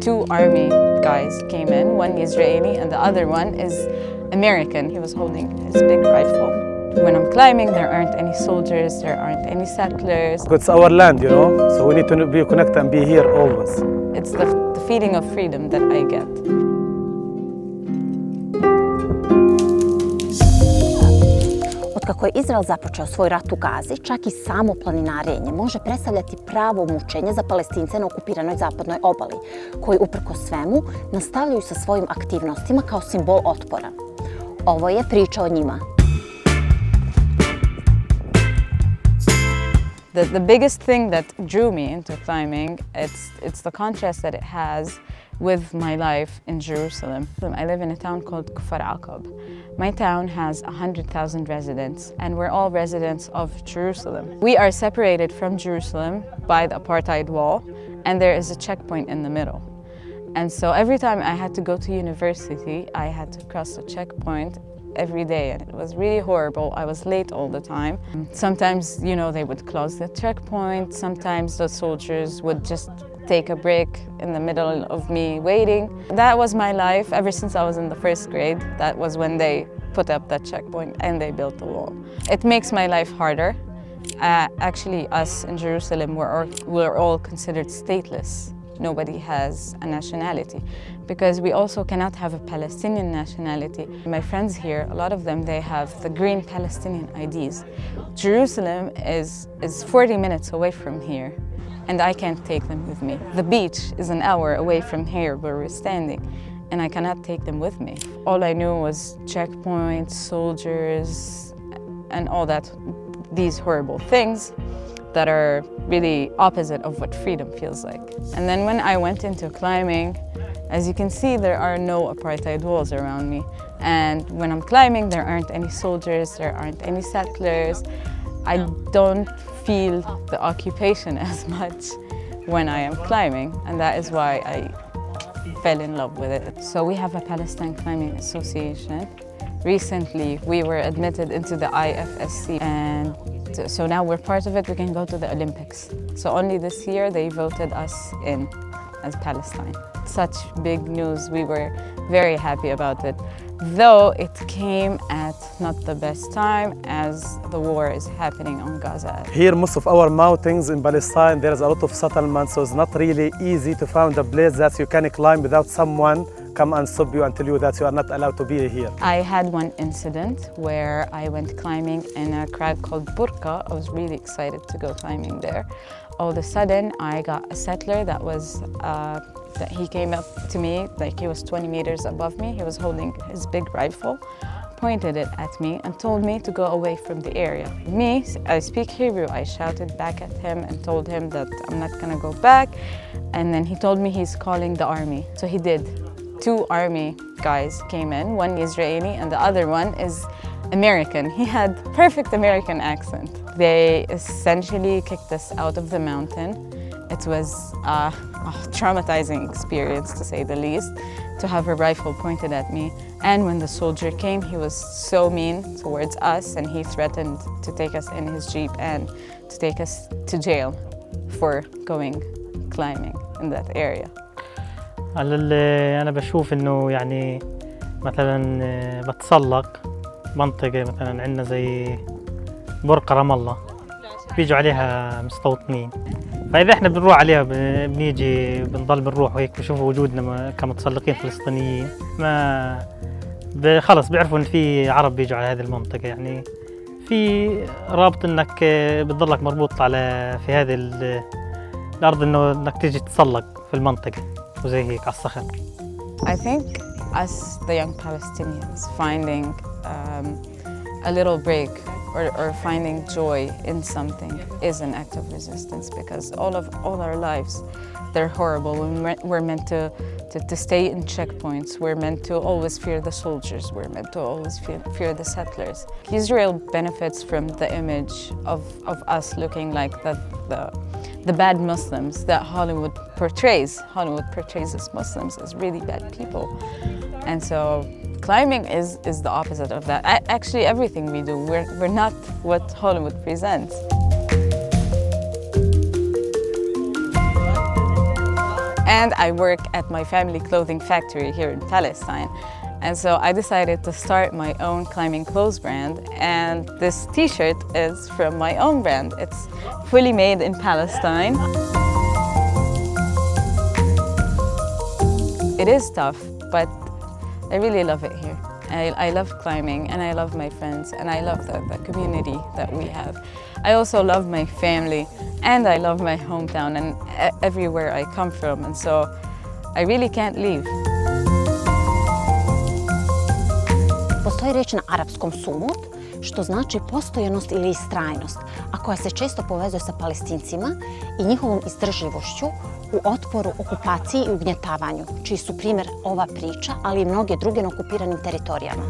Two army guys came in, one Israeli and the other one is American. He was holding his big rifle. When I'm climbing, there aren't any soldiers, there aren't any settlers. It's our land, you know, so we need to be connected and be here always. It's the feeling of freedom that I get. Otkako je Izrael započeo svoj rat u Gazi, čak i samo planinarenje može predstavljati pravo mučenje za Palestince na okupiranoj zapadnoj obali, koji uprkos svemu nastavljaju sa svojim aktivnostima kao simbol otpora. Ovo je priča o njima. The biggest thing that drew me into climbing, it's the contrast that it has with my life in Jerusalem. I live in a town called Kada. My town has 100,000 residents, and we're all residents of Jerusalem. We are separated from Jerusalem by the apartheid wall, and there is a checkpoint in the middle. And so every time I had to go to university, I had to cross the checkpoint every day, and it was really horrible. I was late all the time. Sometimes, you know, they would close the checkpoint. Sometimes the soldiers would just take a break in the middle of me waiting. That was my life ever since I was in the first grade. That was when they put up that checkpoint and they built the wall. It makes my life harder. Actually, us in Jerusalem, we're all considered stateless. Nobody has a nationality, because we also cannot have a Palestinian nationality. My friends here, a lot of them, they have the green Palestinian IDs. Jerusalem is 40 minutes away from here, and I can't take them with me. The beach is an hour away from here where we're standing, and I cannot take them with me. All I knew was checkpoints, soldiers, and all that, these horrible things that are really opposite of what freedom feels like. And then when I went into climbing, as you can see, there are no apartheid walls around me. And when I'm climbing, there aren't any soldiers, there aren't any settlers. I don't feel the occupation as much when I am climbing, and that is why I fell in love with it. So we have a Palestine Climbing Association. Recently, we were admitted into the IFSC, and so now we're part of it. We can go to the Olympics. So only this year they voted us in as Palestine. Such big news. We were very happy about it, though it came at not the best time, as the war is happening on Gaza. Here, most of our mountains in Palestine, there is a lot of settlements, so it's not really easy to find a place that you can climb without someone come and stop you and tell you that you are not allowed to be here. I had one incident where I went climbing in a crag called Burqa. I was really excited to go climbing there. All of a sudden, I got a settler that he came up to me, like he was 20 meters above me. He was holding his big rifle, pointed it at me and told me to go away from the area. Me, I speak Hebrew. I shouted back at him and told him that I'm not gonna go back. And then he told me he's calling the army. So he did. Two army guys came in, one Israeli and the other one is American. He had perfect American accent. They essentially kicked us out of the mountain. It was a traumatizing experience, to say the least, to have a rifle pointed at me. And when the soldier came, he was so mean towards us, and he threatened to take us in his jeep and to take us to jail for going climbing in that area. على اللي أنا بشوف إنه يعني مثلاً بتسلق منطقة مثلاً عندنا زي برقة رام الله بيجوا عليها مستوطنين، فإذا إحنا بنروح عليها بنيجي بنضل بنروح وهيك بشوفوا وجودنا كمتسلقين فلسطينيين، ما خلص بيعرفوا إن في عرب بيجوا على هذه المنطقة. يعني في رابط إنك بتضلك مربوط على في هذه الأرض إنك تيجي تتسلق في المنطقة وزي هيك على الصخر. I think us, the young Palestinians, finding a little break or finding joy in something is an act of resistance, because all our lives, they're horrible. We're meant to stay in checkpoints. We're meant to always fear the soldiers. We're meant to always fear the settlers. Israel benefits from the image of us looking like the bad Muslims that Hollywood portrays. Hollywood portrays us Muslims as really bad people. And so climbing is the opposite of that. Actually, everything we do, we're not what Hollywood presents. And I work at my family clothing factory here in Palestine. And so I decided to start my own climbing clothes brand, and this t-shirt is from my own brand. It's fully made in Palestine. It is tough, but I really love it here. I love climbing, and I love my friends, and I love the community that we have. I also love my family, and I love my hometown and everywhere I come from, and so I really can't leave. Postoji reč na arapskom sumud, što znači postojanost ili istrajnost, a koja se često povezuje sa Palestincima i njihovom izdržljivošću u otporu, okupaciji i ugnjetavanju, čiji su primjer ova priča, ali i mnoge druge na okupiranim teritorijama.